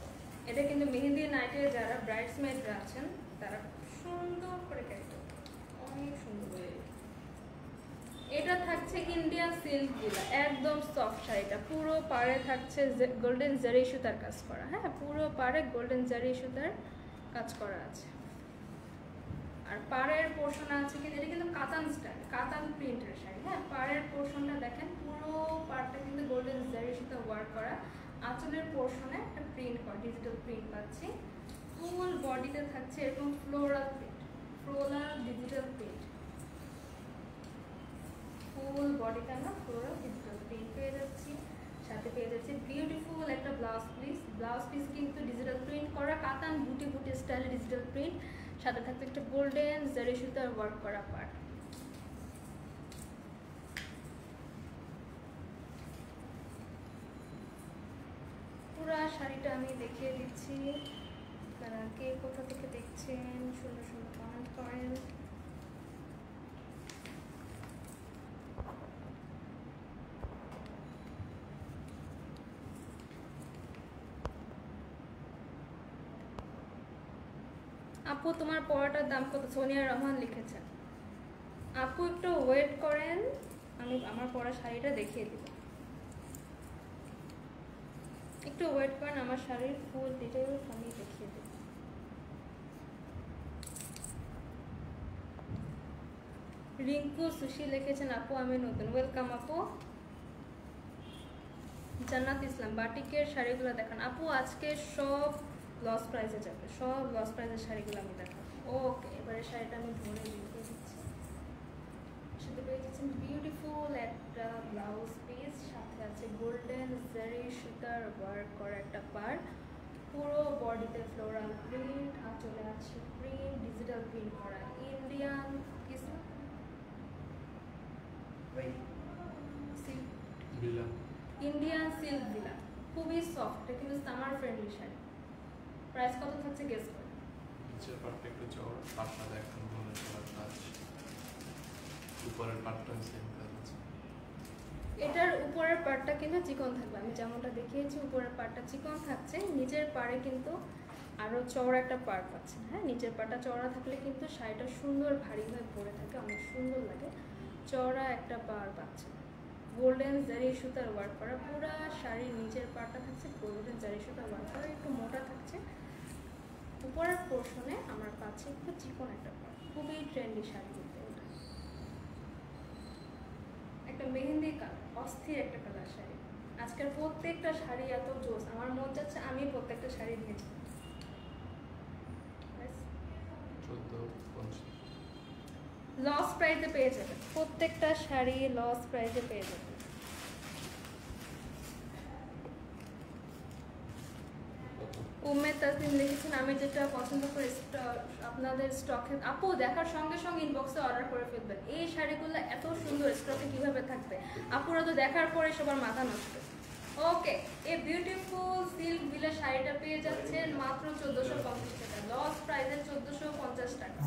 এটা কিন্তু মেহেন্দি নাইটে যারা ব্রাইডসমেডরা আছেন তারা সুন্দর করে ক্যারি করবে, অনেক সুন্দর। এটা থাকছে ইন্ডিয়ান সিল্ক বিলা, একদম সফট শাড়িটা। পুরো পাড়ে থাকছে গোল্ডেন জারি সুতার কাজ করা। হ্যাঁ, পুরো পাড়ে গোল্ডেন জারি সুতার কাজ করা আছে। আর পাড়ের পোর্শন আছে কিন্তু এটা কিন্তু কাতান স্টাইল, কাতান প্রিন্টের শাড়ি। হ্যাঁ, পাড়ের পোর্শনটা দেখেন, পুরো পাড়টা কিন্তু গোল্ডেন জারি সুতা ওয়ার্ক করা। আঁচলের পোর্শনে একটা প্রিন্ট করা, ডিজিটাল প্রিন্ট পাচ্ছি। ফুল বডিতে থাকছে এরকম floral print, floral digital print. Full বডিটা না ফ্লোরাল ডিজিটাল প্রিন্ট পেয়ে যাচ্ছি। সাথে পেয়ে যাচ্ছি বিউটিফুল একটা ব্লাউজ পিস। ব্লাউজ পিস কিন্তু ডিজিটাল প্রিন্ট করা, কাতান বুটি বুটি স্টাইলে ডিজিটাল প্রিন্ট। সাথে থাকছে একটা গোল্ডেন জারি সুতার ওয়ার্ক করা পার্ট। পুরো শাড়িটা আমি দেখিয়ে দিচ্ছি, আপনারা কে কোথা থেকে দেখছেন সুন্দর সুন্দর কমেন্ট করেন। আপু তোমার পড়াটার দাম কত? সোনিয়া রহমান লিখেছেন। আপু একটু ওয়েট করেন, আমি আমার পড়া শাড়িটা দেখিয়ে দিব। একটু ওয়েট করেন, আমার শাড়ির ফুল ডিটেইলস আমি দেখিয়ে দেব। রিঙ্কু সুশি লিখেছেন আপু আমি নতুন। ওয়েলকাম আপু। জান্নাত ইসলাম বাটিকের শাড়িগুলো দেখান আপু। আজকে সব লস প্রাইসে যাবে, সব লস প্রাইসের শাড়িগুলো আমি দেখাবো। ওকে, এবারে শাড়িটা আমি ধরে দেখিয়ে দিচ্ছি। সাথে পেয়ে যাচ্ছেন বিউটিফুল একটা ব্লাউজ পিস, সাথে আছে গোল্ডেন জারি সুতার ওয়ার্ক করা একটা পার্ট। পুরো বডিতে ফ্লোরাল প্রিন্ট, আঁচলে আছে প্রিন্ট, ডিজিটাল প্রিন্ট করা ইন্ডিয়ান কিছু ইন্ডিয়ান সিল্ক বিলা, খুবই সফট, কিন্তু সামার ফ্রেন্ডলি শাড়ি। প্রাইস কত থাকছে গেস করুন। নিচের পাটটা একটু চওড়া, পাটটা দেখুন মনে করার কাজ। উপরের পাটটা সেম কাজ আছে। এটার উপরের পার্টটা কিন্তু চিকন থাকবে, আমি যেমনটা দেখিয়েছি উপরের পার্টটা চিকন থাকছে, নিচের পাড়ে কিন্তু আরো চওড়া একটা পার্ট পাচ্ছেন। হ্যাঁ, নিচের পাড়টা চওড়া থাকলে কিন্তু শাড়িটা সুন্দর ভারী হয়ে পড়ে থাকে, অনেক সুন্দর লাগে। চওড়া একটা পাড় পাচ্ছেন, গোল্ডেন জারি সুতার ওয়ার্ক করা। পুরা শাড়ির নিচের পাড়টা থাকছে গোল্ডেন জারি সুতার ওয়ার্ক করা, একটু মোটা থাকছে। উপরের পোর্শনে আমরা পাচ্ছি একটু চিকন একটা পাড়। খুবই ট্রেন্ডি শাড়ি কিন্তু এটা, একটা মেহেন্দি কালার, অস্থির একটা কালার শাড়ি। আজকের প্রত্যেকটা শাড়ি এত জোস, আমার মন চাচ্ছে আমি প্রত্যেকটা শাড়ি নিয়েছি। লস প্রাইসে পেয়ে যাবেন, প্রত্যেকটা শাড়ি লস প্রাইসে পেয়ে যাবেন। উম্মেদ তাসলিম লিখেছেন আমি যেটা পছন্দ করি আপনাদের স্টকে আপু দেখার সঙ্গে সঙ্গে ইনবক্সে অর্ডার করে ফেলবেন। এই শাড়িগুলো এত সুন্দর স্টকে কিভাবে থাকবে, আপুরা তো দেখার পরে সবার মাথা নষ্ট। ওকে, এই বিউটিফুল সিল্ক বিলা শাড়িটা পেয়ে যাচ্ছেন মাত্র 1450 টাকা, লস প্রাইসে 1450 টাকা।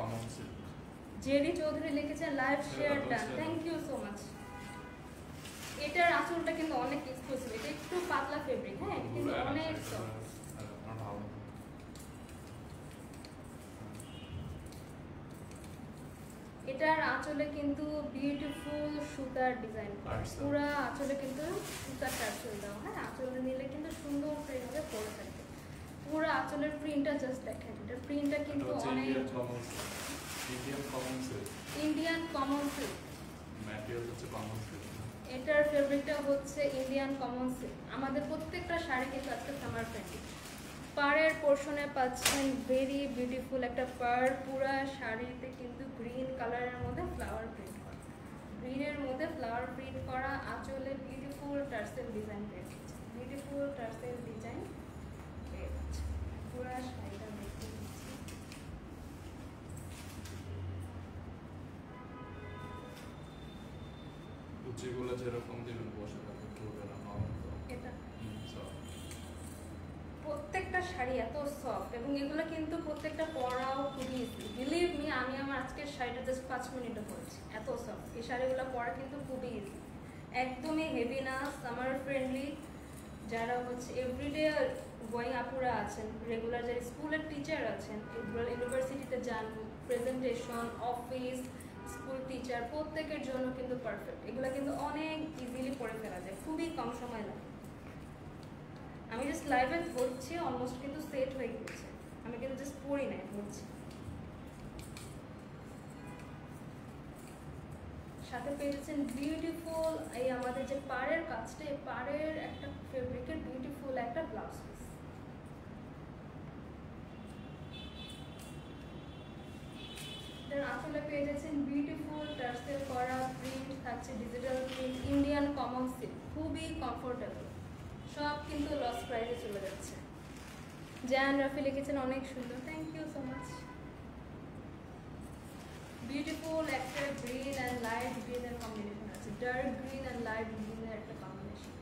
Common silk. জেরি চৌধুরী লিখেছেন live share done, thank you so much. এটার আঁচলটা কিন্তু অনেক এক্সক্লুসিভ, এটা একটু পাতলা ফেব্রিক, হ্যাঁ কিন্তু অনেক সফট। এটার আঁচলে কিন্তু বিউটিফুল সুতার ডিজাইন করা, পুরো আঁচলে কিন্তু সুতার টার্সেল দেওয়া, হ্যাঁ আঁচলে নিলে কিন্তু সুন্দর প্রিন্ট হবে, পরে থাকবে। পুরো আঁচলের প্রিন্টটা জাস্ট দেখেন, এটার প্রিন্টটা কিন্তু অনেক ইন্ডিয়ান কমন সিল্ক, ম্যাটেরিয়াল হচ্ছে কমন সিল্ক। এটার ফেব্রিকটা হচ্ছে ইন্ডিয়ান কমন সিল্ক। আমাদের প্রত্যেকটা শাড়ি কিন্তু আজকে সামার ফ্রেন্ডলি। পাড়ের পোর্শনে পাচ্ছেন ভেরি বিউটিফুল একটা পাড়, পুরা শাড়িতে কিন্তু গ্রিন কালারের মধ্যে ফ্লাওয়ার প্রিন্ট করা, গ্রিনের মধ্যে ফ্লাওয়ার প্রিন্ট করা, আঁচলে বিউটিফুল টার্সেল ডিজাইন পেয়ে যাচ্ছে, বিউটিফুল টার্সেল ডিজাইন পেয়ে যাচ্ছে। পুরা শাড়িটা দেখতে দিচ্ছি, কুচিগুলো যেরকম দিবেন বসে থাকবে, পড়বে না নরম তো। এটা সব প্রত্যেকটা শাড়ি এত সফট, এবং এগুলো কিন্তু প্রত্যেকটা পরাও খুবই ইজি, বিলিভ মি। আমি আমার আজকের শাড়িটা জাস্ট 5 মিনিটে পরেছি, এত সফট। এই শাড়িগুলো পরা কিন্তু খুবই ইজি, একদমই হেভি না, সামার ফ্রেন্ডলি। যারা হচ্ছে এভরিডে গোয়িং আপুরা আছেন, রেগুলার যারা স্কুলের টিচার আছেন, ইউনিভার্সিটিতে যান, প্রেজেন্টেশন, অফিস, স্কুল টিচার, প্রত্যেকের জন্য কিন্তু পারফেক্ট। এগুলো কিন্তু অনেক ইজিলি পরে ফেলা যায়, খুবই কম সময় লাগে। আমি জাস্ট লাইভে ধরছি, অলমোস্ট কিন্তু সেট হয়ে গেছে, আমি কিন্তু জাস্ট পরি নাই, ধরছি। সাথে পেয়েছেন বিউটিফুল এই আমাদের যে পাড়ের কাজটা, এই পাড়ের একটা ফেব্রিকের বিউটিফুল একটা ব্লাউজ পিস। এটার আঁচলে পেয়ে যাচ্ছেন বিউটিফুল টার্সেল করা প্রিন্ট, থাকছে digital print, Indian common silk, খুবই কমফোর্টেবল। সব কিন্তু লস প্রাইসে চলে যাচ্ছে। জায়ান রাফি লিখেছেন অনেক সুন্দর, thank you so much. Beautiful একটা গ্রিন অ্যান্ড লাইট গ্রিনের কম্বিনেশন আছে, ডার্ক গ্রিন অ্যান্ড লাইট গ্রিনের একটা কম্বিনেশন।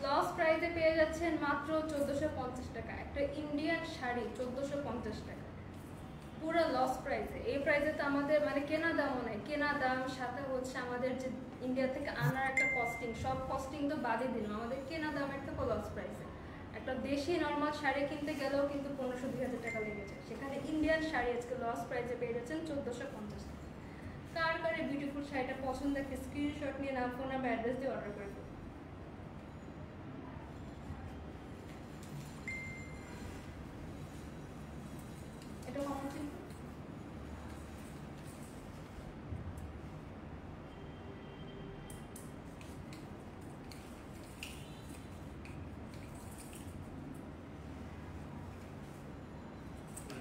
লস প্রাইসে পেয়ে যাচ্ছেন মাত্র 1450 টাকা, একটা ইন্ডিয়ান শাড়ি 1450 টাকা, পুরো লস প্রাইসে। এই প্রাইসে তো আমাদের মানে কেনা দামও নেই, কেনা দাম সাথে হচ্ছে আমাদের যে ইন্ডিয়া থেকে আনার একটা কস্টিং, সব কস্টিং তো বাদে দিলাম, আমাদের কেনা দামের থেকে লস প্রাইসে। একটা দেশি নর্মাল শাড়ি কিনতে গেলেও কিন্তু 1500-2000 টাকা লেগে যায়, সেখানে ইন্ডিয়ান শাড়ি আজকে লস প্রাইসে পেয়ে যাচ্ছেন 1450 টাকা। কার কার এই বিউটিফুল শাড়িটা পছন্দ, একটা স্ক্রিনশট নিয়ে নাম, ফোন নাম্বার, অ্যাড্রেস দিয়ে অর্ডার করে দেবো। এটা কমন ছিল,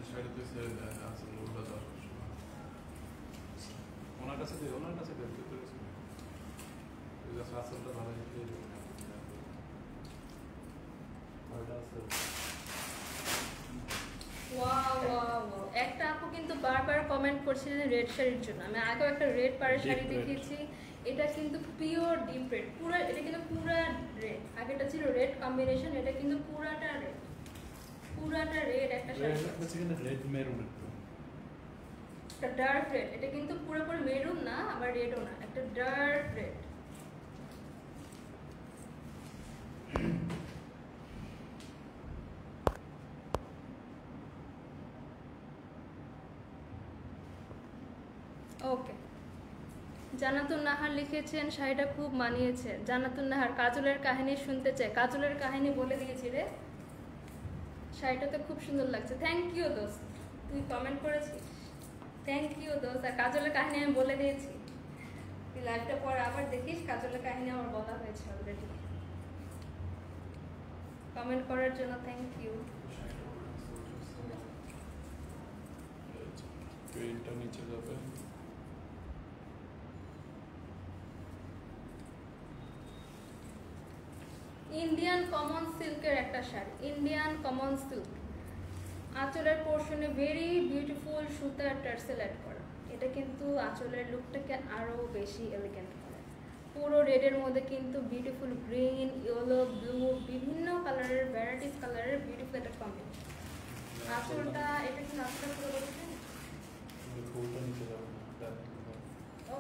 শাড়িতে ছেড়ে দেয় আছে ওটা দরকার। ওনার কাছে দে, ওনার কাছে দে, তুই তো কিছু তুই যা আসলটা ভালো দিয়ে দেবে। ওটা আছে ওয়াও ওয়াও ওয়াও। একটা আপু কিন্তু বারবার কমেন্ট করছিলেন রেড শাড়ির জন্য, আমি আগেও একটা রেড পাড়ের শাড়ি দেখিয়েছি, এটা কিন্তু পিওর ডিপ রেড, পুরো এটা কিন্তু পুরা রেড, আগেটা ছিল রেড কম্বিনেশন, এটা কিন্তু পুরাটা রেড, পুরাটা রেড একটা শাড়ি, রেড মেরুন একটা ডার্ক রেড, এটা কিন্তু পুরোপুরি মেরুন না আবার রেডও না, একটা ডার্ক রেড। ওকে, জান্নাতুন নাহার লিখেছেন শাড়িটা খুব মানিয়েছে। জান্নাতুন নাহার কাজলের কাহিনী শুনতে চাই, কাজলের কাহিনী বলে দিয়েছি রে, শাড়িটা তো খুব সুন্দর লাগছে, থ্যাংক ইউ দোস্ত, তুই কমেন্ট করেছিস, থ্যাংক ইউ দোস্ত। আর কাজলের কাহিনী আমি বলে দিয়েছি, তুই লাইভটা পর আবার দেখিস, কাজলের কাহিনী আমার বলা হয়েছে অলরেডি। কমেন্ট করার জন্য থ্যাংক ইউ। পেনটা নিচে যাবে। ইন্ডিয়ান কমন সিল্কের একটা শাড়ি, ইন্ডিয়ান কমন সিল্ক, আঁচলের পোর্শনে ভেরি বিউটিফুল সুতার টার্সেল অ্যাড করা, এটা কিন্তু আঁচলের লুকটাকে আরো বেশি এলিগেন্ট করে। পুরো রেডের মধ্যে কিন্তু বিউটিফুল গ্রিন, ইয়েলো, ব্লু, বিভিন্ন কালারের ভ্যারাইটিস কালারের বিউটিফুল একটা কম্বিনেশন। আঁচলটা এটা কি আঁচলটা পুরো বলছেন? ফুলটা নিচে যাবে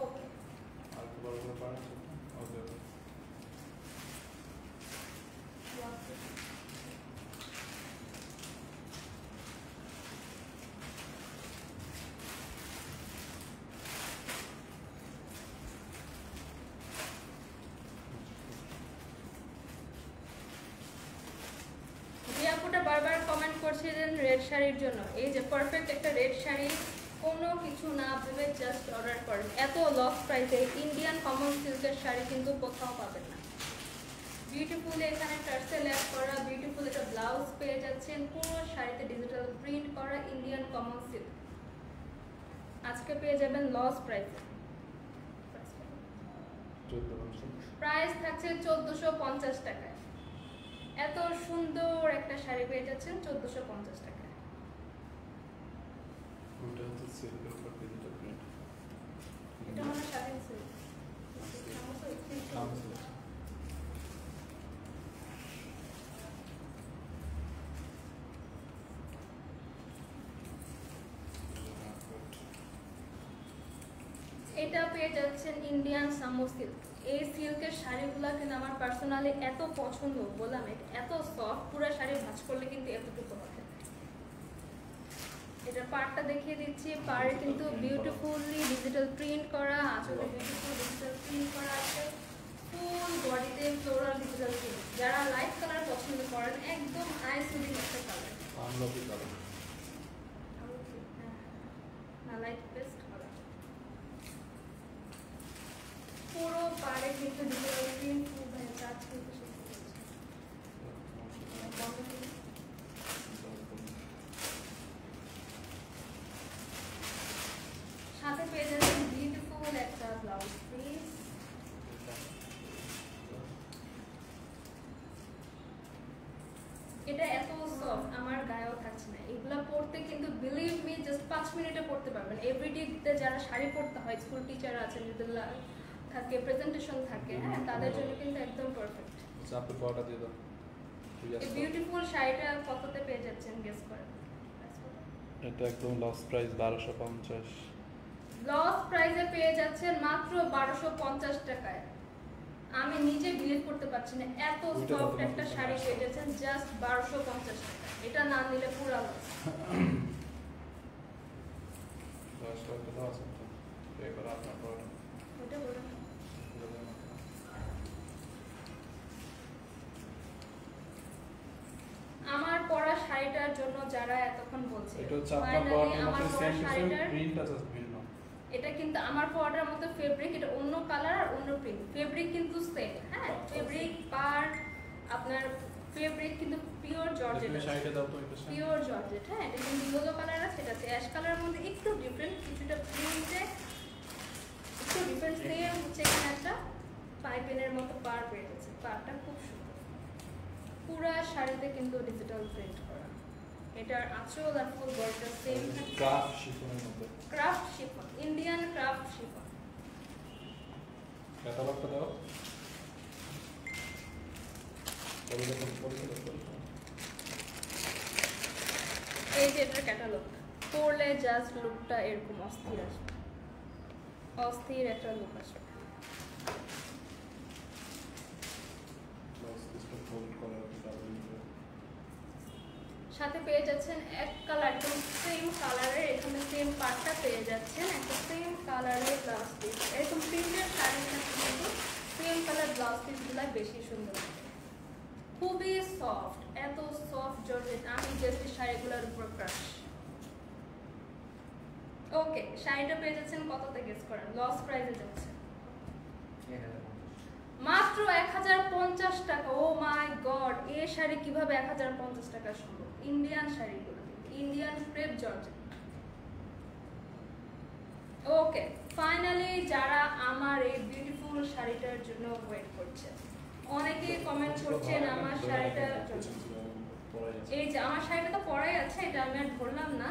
ওকে, আর একটু বড় করে পাড়া ওকে। আপুটা বারবার কমেন্ট করছিলেন রেড শাড়ির জন্য। এই যে পারফেক্ট একটা রেড শাড়ি, কোনো কিছু না ভেবে জাস্ট অর্ডার করেন। এত লস প্রাইসে ইন্ডিয়ান কমন সিল্কের শাড়ি কিন্তু কোথাও পাবেন না। বিউটিফুল এখানে টার্সেল অ্যাড করা, বিউটিফুল একটা ব্লাউজ পেয়ে যাচ্ছেন, পুরো শাড়িতে ডিজিটাল প্রিন্ট করা ইন্ডিয়ান কমন সিল্ক। আজকে পেয়ে যাবেন লস প্রাইসে। প্রাইস থাকছে 1450 টাকায়। এত সুন্দর একটা শাড়ি পেয়ে যাচ্ছেন 1450 টাকায়। ওটা হচ্ছে সিল্কের উপর ডিজিটাল প্রিন্ট। এটা মানে শাড়ির সিল্ক। এটা পেয়ে যাচ্ছেন ইন্ডিয়ান সামো সিল্ক। এই সিল্কের শাড়িগুলো কিন্তু আমার পার্সোনালি এত পছন্দ, বললাম এত সফট, পুরো শাড়ি ভাঁজ করলে কিন্তু এতটুকু হবে। এটা পাড়টা দেখিয়ে দিচ্ছি, পাড়ে কিন্তু বিউটিফুলি ডিজিটাল প্রিন্ট করা, আঁচলে বিউটিফুল ডিজিটাল প্রিন্ট করা আছে, ফুল বডিতে ফ্লোরাল ডিজিটাল প্রিন্ট। যারা লাইট কালার পছন্দ করেন, একদম আই সুদিং একটা কালার, আমলকি কালার না লাইট পেস্ট কালার। পুরো পাড়ে কিন্তু ডিজিটাল প্রিন্ট, খুব ভালো কাজ কিন্তু সাথে পেয়ে যাচ্ছেন বিউটিফুল একটা ব্লাউজ পিস। এটা এত সফট, আমার গায়েও থাকছে না। এগুলা পরতে কিন্তু বিলিভ মি জাস্ট 5 মিনিটে পরতে পারবেন। এভরিডে যারা শাড়ি পরতে হয়, স্কুল টিচার আছেন, যদি থাকে প্রেজেন্টেশন থাকে, হ্যাঁ তাদের জন্য কিন্তু একদম পারফেক্ট। আচ্ছা আপনি পড়াটা দিয়ে দাও। এই বিউটিফুল শাড়িটা কততে পেয়ে যাচ্ছেন গেস করেন? এটা একদম লস প্রাইস 1250। লস প্রাইসে পেয়ে যাচ্ছেন মাত্র 1250 টাকায়। আমি নিজে বিলিভ করতে পারছি না, এত সফট একটা শাড়ি পেয়ে যাচ্ছেন জাস্ট 1250 টাকা। এটা না নিলে পুরো লস। 10 টাকা দাও আছে তো পে করা আপনার পড়া। ওটা বলুন। আমার পরা শাড়িটার জন্য যারা এতক্ষণ বলছে, এটা হচ্ছে আপনার পরাটার মতো সেম প্রিন্ট আছে ভিন্ন। এটা কিন্তু আমার পরাটার মতো ফেব্রিক, এটা অন্য কালার আর অন্য প্রিন্ট, ফেব্রিক কিন্তু সেম। হ্যাঁ ফেব্রিক পার্ট আপনার ফেব্রিক কিন্তু পিওর জর্জেট, শাড়িটা দাও তো এটা পিওর জর্জেট। হ্যাঁ এটা কিন্তু ইয়েলো কালার আছে, এটা আছে অ্যাশ কালারের মধ্যে একটু ডিফারেন্ট, কিছুটা প্রিন্টে একটু ডিফারেন্স দিয়ে হচ্ছে এখানে একটা পাইপিনের মতো পার পেয়ে গেছে। পারটা খুব সুন্দর, পুরা শাড়িতে কিন্তু ডিজিটাল প্রিন্ট করা। এটার আঁচল আর ফুল বডিটা সেম, ক্রাফট শিফনের মধ্যে, craft chiffon, Indian craft chiffon. ক্যাটালগটা দাও। এই যে এটার ক্যাটালগটা পরলে জাস্ট লুকটা এরকম অস্থির আসবে, অস্থির একটা লুক আসবে। সাথে পেয়ে যাচ্ছেন এক কালার, একদম সেম কালারের, এখানে সেম পার্টটা পেয়ে যাচ্ছেন, একটা সেম কালারের ব্লাউজ পিস। এরকম প্রিন্টের শাড়ির সাথে কিন্তু সেম কালার ব্লাউজ পিসগুলো বেশি সুন্দর, খুবই সফট, এত সফট জর্জেট। আমি জাস্ট শাড়িগুলোর উপর ক্রাশ। ওকে শাড়িটা পেয়ে যাচ্ছেন কততে গেস করেন? লস প্রাইসে যাচ্ছে মাত্র 1050 টাকা। ও মাই গড, এই শাড়ি কিভাবে 1050 টাকা সম্ভব? ইন্ডিয়ান শাড়িগুলো, ইন্ডিয়ান ক্রেপ জর্জেট। ওকে ফাইনালি যারা আমার এই বিউটিফুল শাড়িটার জন্য ওয়েট করছে, অনেকে কমেন্ট করছেন আমার শাড়িটা, এই যে আমার শাড়িটা তো পরাই আছে, এটা আমি আর ধরলাম না।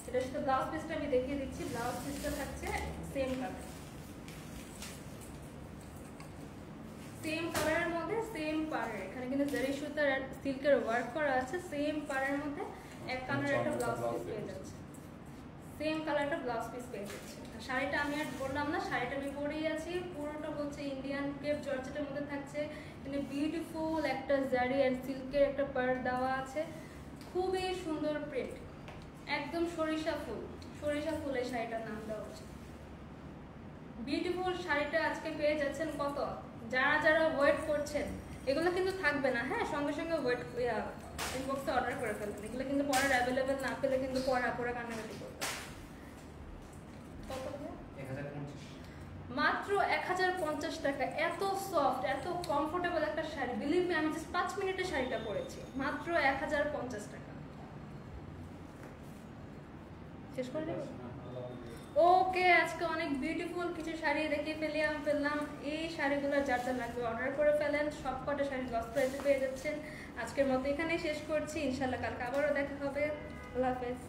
এটার সাথে ব্লাউজ পিসটা আমি দেখিয়ে দিচ্ছি। ব্লাউজ পিসটা থাকছে সেম কালার, সেম কালারের মধ্যে সেম পাড়ের, এখানে কিন্তু জারি সুতার আর সিল্কের ওয়ার্ক করা আছে। সেম পাড়ের মধ্যে এক কালারের একটা ব্লাউজ পিস পেয়ে যাচ্ছে, সেম কালারটা ব্লাউজ পিস পেয়ে যাচ্ছে। আর শাড়িটা আমি আর বললাম না, শাড়িটা আমি পরেই আছি, পুরোটা হচ্ছে ইন্ডিয়ান ক্রেপ জর্জেটের মধ্যে থাকছে। এখানে বিউটিফুল একটা জারি অ্যান্ড সিল্কের একটা পাড় দেওয়া আছে, খুবই সুন্দর প্রিন্ট, একদম সরিষা ফুল, সরিষা ফুল এই শাড়িটার নাম দেওয়া হচ্ছে। বিউটিফুল শাড়িটা আজকে পেয়ে যাচ্ছেন কত, যারা যারা ওয়েট করছেন, এগুলো কিন্তু থাকবে না, হ্যাঁ সঙ্গে সঙ্গে ওয়েট ইনবক্সে অর্ডার করে ফেলবেন, এগুলো কিন্তু পরে অ্যাভেলেবেল না পেলে কিন্তু পরে কান্নাকাটি করবে। কত হবে? 1050। মাত্র 1050 টাকা, এত সফট এত কমফোর্টেবল একটা শাড়ি, বিলিভ মি আমি জাস্ট 5 মিনিটে শাড়িটা পরেছি, মাত্র 1050 টাকা। শেষ করে দেব? ওকে, আজকে অনেক বিউটিফুল কিছু শাড়ি দেখিয়ে ফেললাম। এই শাড়িগুলো যার যার লাগবে অর্ডার করে ফেলেন, সবকটা শাড়ি লস প্রাইসে পেয়ে যাচ্ছেন। আজকের মতো এখানেই শেষ করছি, ইনশাল্লাহ কালকে আবারও দেখা হবে। আল্লাহ হাফেজ।